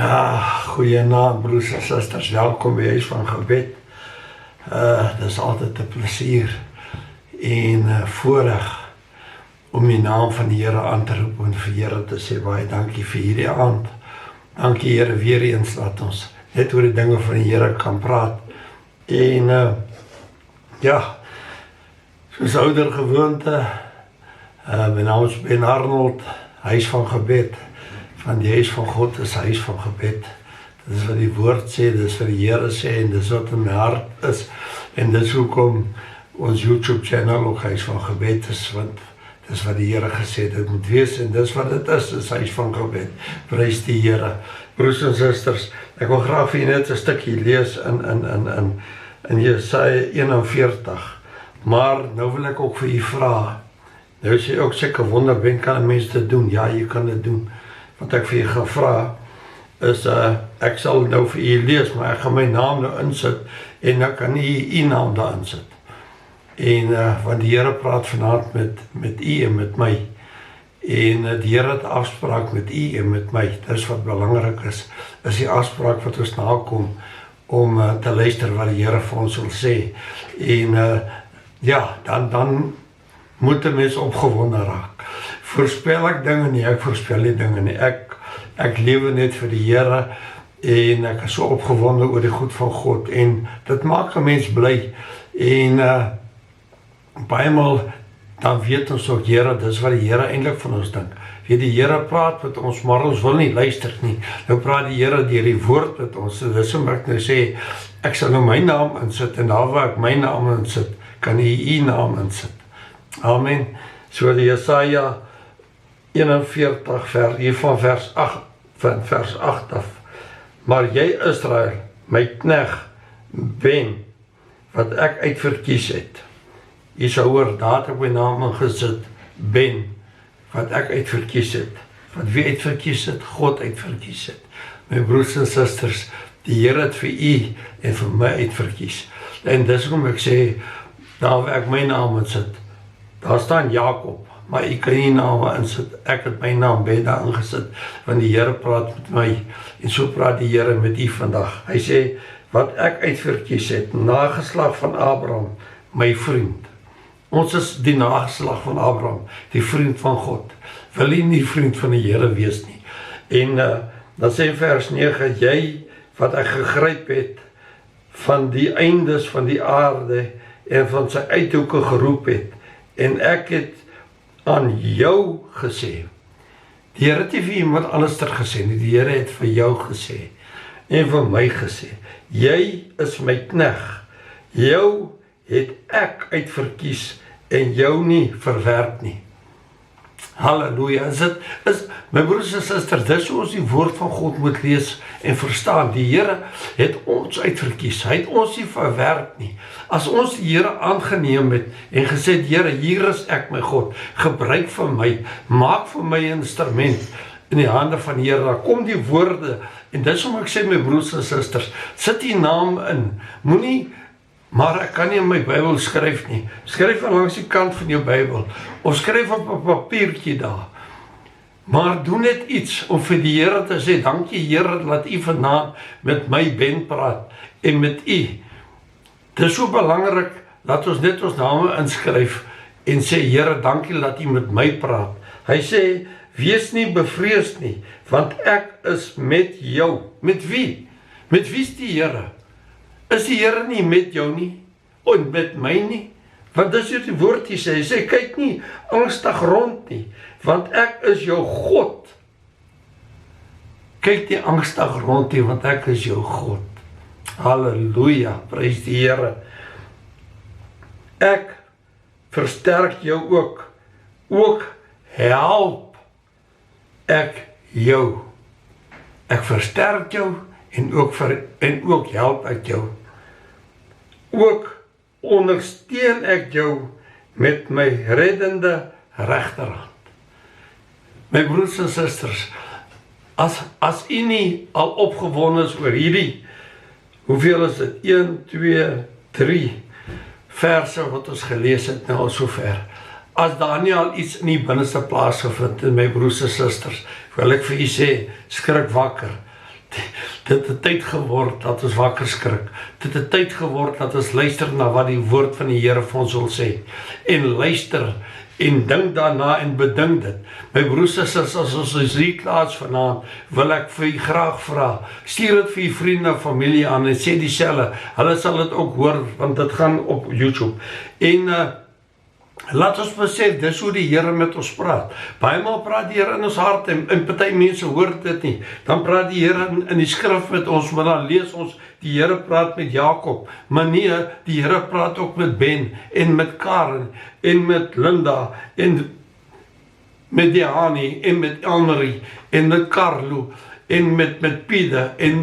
Goeienaand broers en susters, welkom by Huis van Gebed. Dit is altyd 'n plesier en voorreg om die naam van die Here aan te roep en vir Here te sê baie dankie vir hierdie aand. Dankie Here weer eens dat ons net oor die dinge van die Here kan praat. En soos ouder gewoonte, my naam is Ben Arnold, Huis van Gebed. Van die Huis van God is Huis van Gebed. Dit is wat die woord sê, dit is wat die Here sê en dit is wat in my hart is. En dit is hoekom ons YouTube channel ook Huis van Gebed is, want dit is wat die Here gesê dit moet wees en dit is wat dit is Huis van Gebed. Prys die Here. Broers en susters, ek wil graag vir julle net 'n stukkie lees in Jesaja 41. Maar nou wil ek ook vir u vra. Nou sê ook seker wonder, Ben, kan 'n mens dit doen? Ja, jy kan dit doen. Wat ek vir u gaan vra is, ek sal nou vir u lees, maar ek gaan my naam nou insit en dan kan u naam daar insit. En want die Here praat vanaand met u en met my. En die Here het afspraak met u en met my. Dis wat belangrik is die afspraak wat ons nakom om te luister wat die Here vir ons wil sê. En dan moet 'n mens opgewonde raak. Voorspel ek dinge nie, ek voorspel nie dinge nie. Ek lewe net vir die Here en ek is so opgewonde oor die goed van God en dit maak 'n mens bly. En baie maal dan weet ons ook, Here, dis wat die Here eintlik van ons dink. Die Here praat met ons, maar ons wil nie luister nie. Nou praat die Here deur die woord met ons. Dis hoekom ek nou sê, ek sal nou my naam insit en daar waar ek my naam insit, kan u naam insit. Amen. So die Jesaja 41 hiervan vers 8 af. Maar jy Israel, my knegt Ben, wat ek uitverkies het. Jy sal hoor, daar het my naam ingesit, Ben, wat ek uitverkies het. Wat wie uitverkies het? God uitverkies het. My broers en susters, die Here het vir u en vir my uitverkies. En dis hoekom ek sê, daar waar ek my naam insit, daar staan Jakob, maar ek kan nie name insit, ek het my naam Ben daar ingesit, want die Here praat met my, en so praat die Here met u vandag. Hy sê, wat ek uitverkies het, nageslag van Abraham, my vriend. Ons is die nageslag van Abraham, die vriend van God. Wil jy nie vriend van die Here wees nie? En dan sê vers 9, jy wat ek gegryp het, van die eindes van die aarde, en van sy uithoeke geroep het, en ek het aan jou gesê. Die Here het nie vir iemand anders gesê nie, die Here het vir jou gesê, en vir my gesê, jy is my knegt, jou het ek uitverkies, en jou nie verwerp nie. Halleluja, my broers en susters, dis hoe ons die woord van God moet lees en verstaan. Die Here het ons uitverkies, hy het ons nie verwerp nie. As ons die Here aangeneem het en gesê, Here, hier is ek my God, gebruik vir my, maak vir my 'n instrument in die hande van die Here, daar kom die woorde, en dis hoekom ek sê, my broers en susters, sit die naam in, moenie, maar ek kan nie in my Bybel skryf nie, skryf langs die kant van jou Bybel, of skryf op 'n papiertjie daar, maar doen net iets om vir die Here te sê, dankie Here, dat u vanaand met my Ben praat, en met u. Dit is so belangrik, dat ons net ons name inskryf, en sê, Here, dankie dat u met my praat. Hy sê, wees nie bevrees nie, want ek is met jou. Met wie? Met wie is die Here? Is die Here nie met jou nie? En met my nie? Want dis hier die woord hy sê, kyk nie angstig rond nie, want ek is jou God. Kyk nie angstig rond nie, want ek is jou God. Halleluja, prys die Here. Ek versterk jou ook help ek jou. Ek versterk jou en ook help ek jou. Ook ondersteun ek jou met my reddende regterhand. My broers en susters, as u nie al opgewonde is oor hierdie, hoeveel is dit? 1, 2, 3 verse wat ons gelees het nou al sover. As daar nie al iets in die binneste plaas gevind in my broers en susters, wil ek vir u sê, skrik wakker. Dit het tyd geword dat ons wakker skrik. Dit het tyd geword dat ons luister na wat die woord van die Here vir ons wil sê. En luister en dink daarna en bedink dit. My broers en susters, as ons hier klaar is vanaand, wil ek vir u graag vra, stuur dit vir u vriende en familie aan en sê dieselfde. Hulle sal dit ook hoor, want dit gaan op YouTube. En laat ons besef, dis hoe die Here met ons praat. Baie maal praat die Here in ons hart en party mense hoor dit nie. Dan praat die Here in die skrif met ons, maar dan lees ons die Here praat met Jakob. Maar nee, die Here praat ook met Ben en met Karen en met Linda en met Diani en met Elmarie en met Carlo en met Pieter en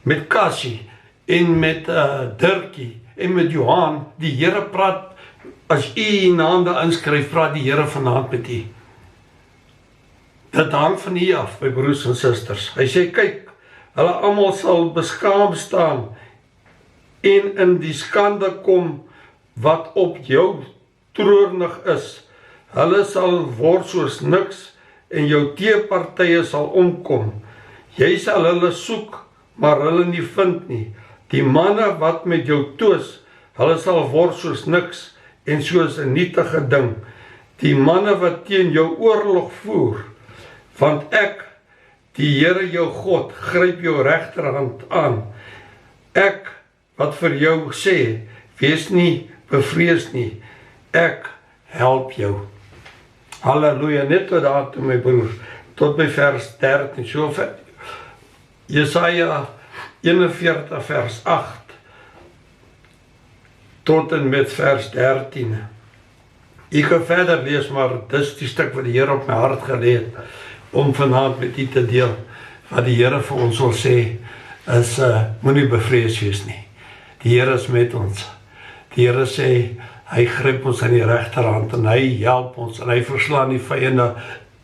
met Cassie en met Dirkie en met Johan. Die Here praat, as u naam inskryf, praat die Here vanaand met u. Dit hang van u af, my broers en susters. Hy sê, kyk, hulle almal sal beskaam staan en in die skande kom wat op jou troornig is. Hulle sal word soos niks en jou teepartye sal omkom. Jy sal hulle soek, maar hulle nie vind nie. Die manne wat met jou toos, hulle sal word soos niks en soos 'n nietige ding. Die manne wat teen jou oorlog voer, want ek, die Here jou God, gryp jou regterhand aan. Ek wat vir jou sê, wees nie bevrees nie. Ek help jou. Halleluja, net tot daar toe my broer, tot by vers 13, so ver. Jesaja 41 vers 8 tot en met vers 13. Ek gaan verder lees, maar dis die stuk wat die Here op my hart gelê het om vanaand met u te deel. Wat die Here vir ons wil sê is moenie bevrees wees nie. Die Here is met ons. Die Here sê hy gryp ons aan die regterhand en hy help ons en hy verslaan die vyande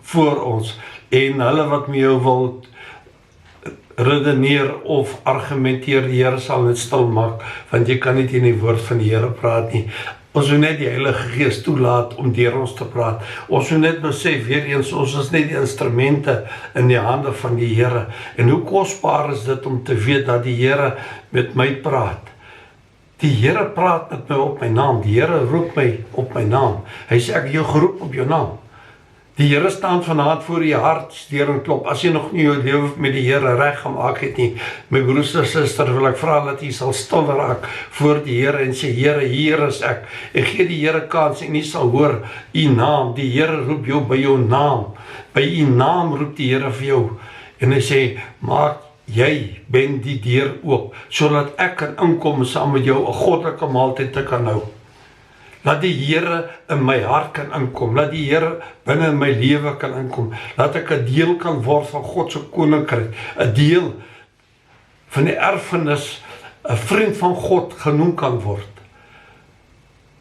voor ons. En hulle wat met jou wil redeneer of argumenteer, die Here sal net stil maak, want jy kan nie teen die woord van die Here praat nie. Ons moet net die Heilige Gees toelaat om deur ons te praat. Ons moet net besef, weer eens, ons is net die instrumente in die hande van die Here. En hoe kosbaar is dit om te weet dat die Here met my praat. Die Here praat met my op my naam. Die Here roep my op my naam. Hy sê, ek het jou geroep op jou naam. Die Here staan vanaand voor jou hart, steur en klop. As jy nog nie jou lewe met die Here reg gemaak het nie, my broers en susters, wil ek vra dat jy sal stil raak voor die Here en sê, Here, hier is ek. En gee die Here kans en jy sal hoor u naam. Die Here roep jou by jou naam. By u naam roep die Here vir jou. En hy sê, maak jy ben die deur oop, sodat ek kan inkom saam met jou 'n goddelike maaltyd te kan hou. Laat die Here in my hart kan inkom, laat die Here binne in my lewe kan inkom, laat ek 'n deel kan word van God se koninkryk, 'n deel van die erfenis, 'n vriend van God genoem kan word,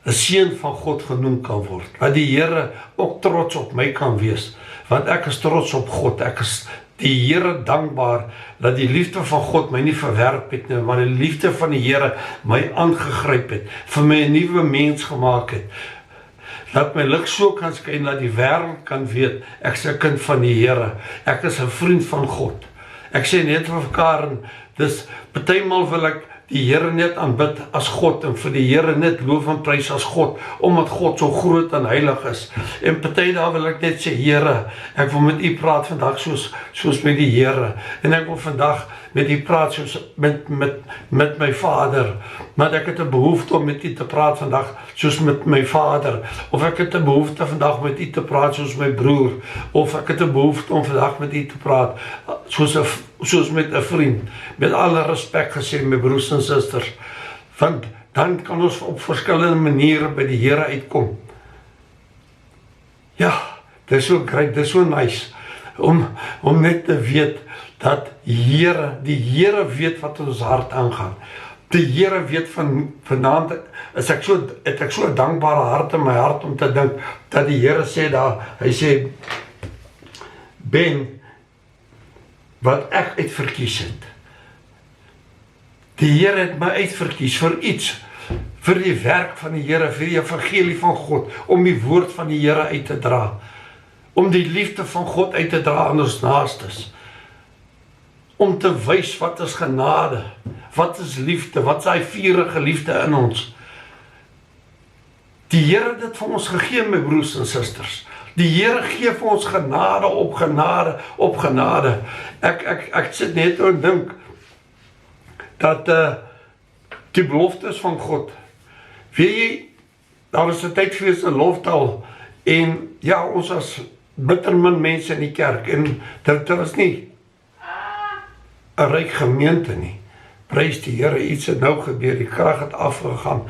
'n seun van God genoem kan word. Laat die Here ook trots op my kan wees, want ek is trots op God, ek is die Here dankbaar dat die liefde van God my nie verwerp het nie, maar die liefde van die Here my aangegryp het, vir my 'n nuwe mens gemaak het. Laat my lig so kan skyn dat die wêreld kan weet ek is 'n kind van die Here. Ek is 'n vriend van God. Ek sê net vir Karen, dis partymal wil ek die Here net aanbid as God en vir die Here net loof en prys as God, omdat God so groot en heilig is. En party daar wil ek net sê, Here, ek wil met u praat vandag soos met die Here. En ek wil vandag met u praat soos met my Vader. Maar ek het 'n behoefte om met u te praat vandag soos met my Vader. Of ek het 'n behoefte vandag met u te praat soos my broer. Of ek het 'n behoefte om vandag met u te praat soos met 'n vriend. Met alle respek gesê, my broers en susters. Want dan kan ons op verskillende maniere by die Here uitkom. Ja, dit is so great, dit is so nice om net te weet dat die Here weet wat in ons hart aangaan. Die Here weet vanaand het ek so 'n dankbare hart in my hart om te dink dat die Here sê daar, hy sê, Ben, wat ek uitverkies het. Die Here het my uitverkies vir iets, vir die werk van die Here, vir die evangelie van God, om die woord van die Here uit te dra, om die liefde van God uit te dra aan ons naastes, om te wys wat is genade, wat is liefde, wat is die vurige liefde in ons. Die Here het dit vir ons gegee, my broers en susters. Die Here gee vir ons genade op genade op genade. Ek sit net en dink dat die beloftes van God, weet jy, daar is 'n tyd vir 'n loftaal, en ja, ons as bitter min mense in die kerk, en dit was nie 'n ryk gemeente nie. Prys die Here, iets het nou gebeur, die krag het afgegaan,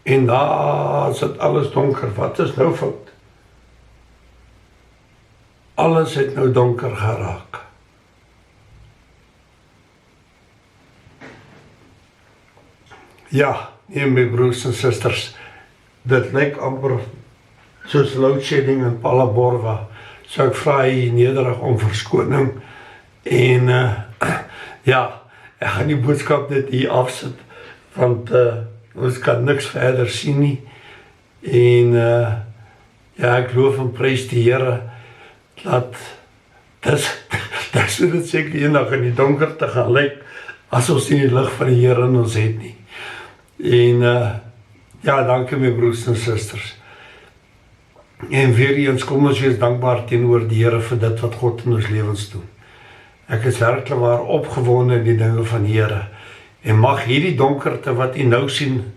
en daar is dit alles donker. Wat is nou fout? Alles het nou donker geraak. Ja, nee, my broers en susters, dit lyk amper soos loadshedding in Palaborwa. So ek vra hier nederig om verskoning, en ja, ek gaan die boodskap net hier afsit, want ons kan niks verder sien nie, en ja, ek loof en prys die Here, dat so dit seker eendag in die donker te gaan lyk, as ons nie die lig van die Here in ons het nie. En ja, dankie my broers en susters. En weer eens kom ons wees dankbaar teenoor die Here vir dit wat God in ons lewens doen. Ek is werklik waar opgewonde in die dinge van die Here. En mag hierdie donkerte wat u nou sien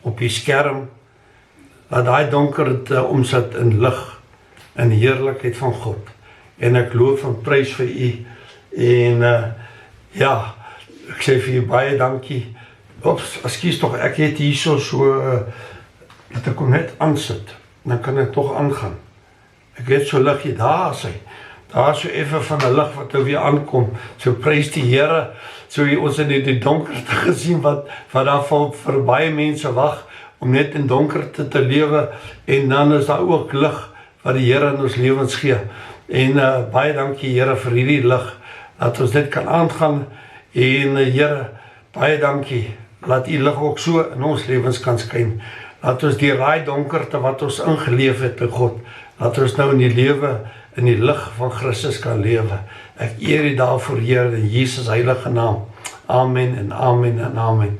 op die skerm, dat daai donkerte omsit in lig, in heerlikheid van God. En ek loof en prys vir u. En ja, ek sê vir u baie dankie. Ops, ekskuus tog, ek het hier so dat ek hom net aansit, dan kan ek toch aangaan. Ek het so liggie, daar is hy. Daar is so effe van 'n lig wat nou weer aankom. So prys die Here, so jy ons in die donkerte gesien, wat daar vir baie mense wag, om net in donkerte te lewe, en dan is daar ook lig, wat die Here in ons lewens gee. En baie dankie Here vir hierdie lig, dat ons dit kan aangaan, en Here, baie dankie, laat u lig ook so in ons lewens kan skyn, laat ons die raai donkerte wat ons ingeleef het by God, laat ons nou in die lewe, in die lig van Christus kan lewe. Ek eer u daarvoor Here, in Jesus heilige naam. Amen en amen en amen.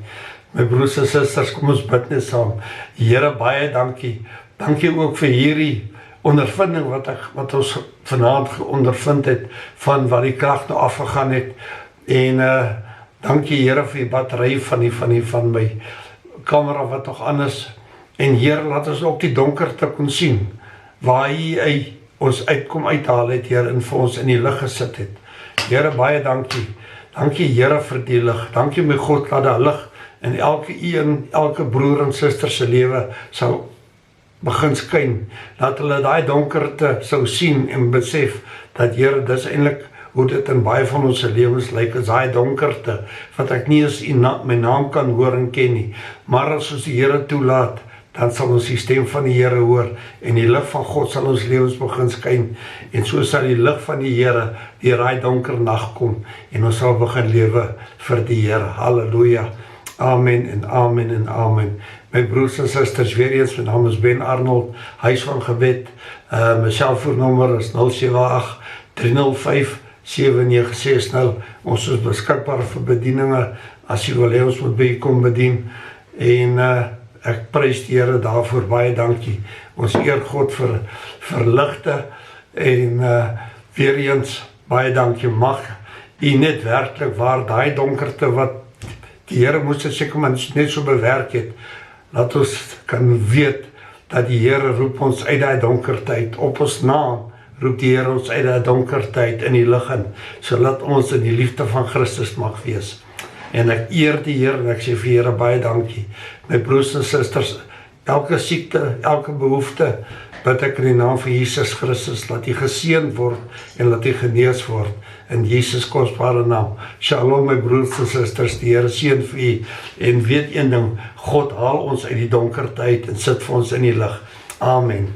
My broers en susters, kom ons bid net saam. Here, baie dankie. Dankie ook vir hierdie ondervinding wat ons vanaand ondervind het, van wat die krag nou afgegaan het. En dankie Here vir die battery van my kamera wat nog anders. En Here, laat ons ook die donkerte kon sien, waar hy ons uitkom uithaal het, Here, en vir ons in die lig gesit het. Here, baie dankie. Dankie Here vir die lig. Dankie my God, laat daar lig in elke broer en suster se lewe sal begin skyn. Laat hulle daai donkerte sou sien en besef dat Here, dis eintlik hoe dit in baie van ons lewens lyk, is daai donkerte wat ek nie eens my naam kan hoor en ken nie. Maar as ons die Here toelaat, dan sal ons die stem van die Here hoor, en die lig van God sal ons lewens begin skyn, en so sal die lig van die Here deur daai donker nag kom, en ons sal begin lewe vir die Here. Halleluja. Amen en amen en amen. My broers en susters, weer eens, my naam is Ben Arnold, Huis van Gebed. My selfoonnommer is 078-305-7960. Ons is beskikbaar vir bedieninge, as jy wil hê ons moet by u kom bedien. En ek prys die Here daarvoor, baie dankie. Ons eer God vir ligte, en weer eens, baie dankie. Mag u net werklik waar daai donkerte wat die Here moes dit seker maar net so bewerk het, laat ons kan weet dat die Here roep ons uit die donkertyd, op ons naam roep die Here ons uit die donkertyd in die lig in, sodat ons in die liefde van Christus mag wees. En ek eer die Here, en ek sê vir Here baie dankie. My broers en susters, elke siekte, elke behoefte, bid ek in die naam van Jesus Christus, laat hy geseën word, en laat hy genees word, in Jesus kosbare naam. Shalom my broers en susters, die Here seën vir u, en weet een ding, God haal ons uit die donkerte uit, en sit vir ons in die lig. Amen.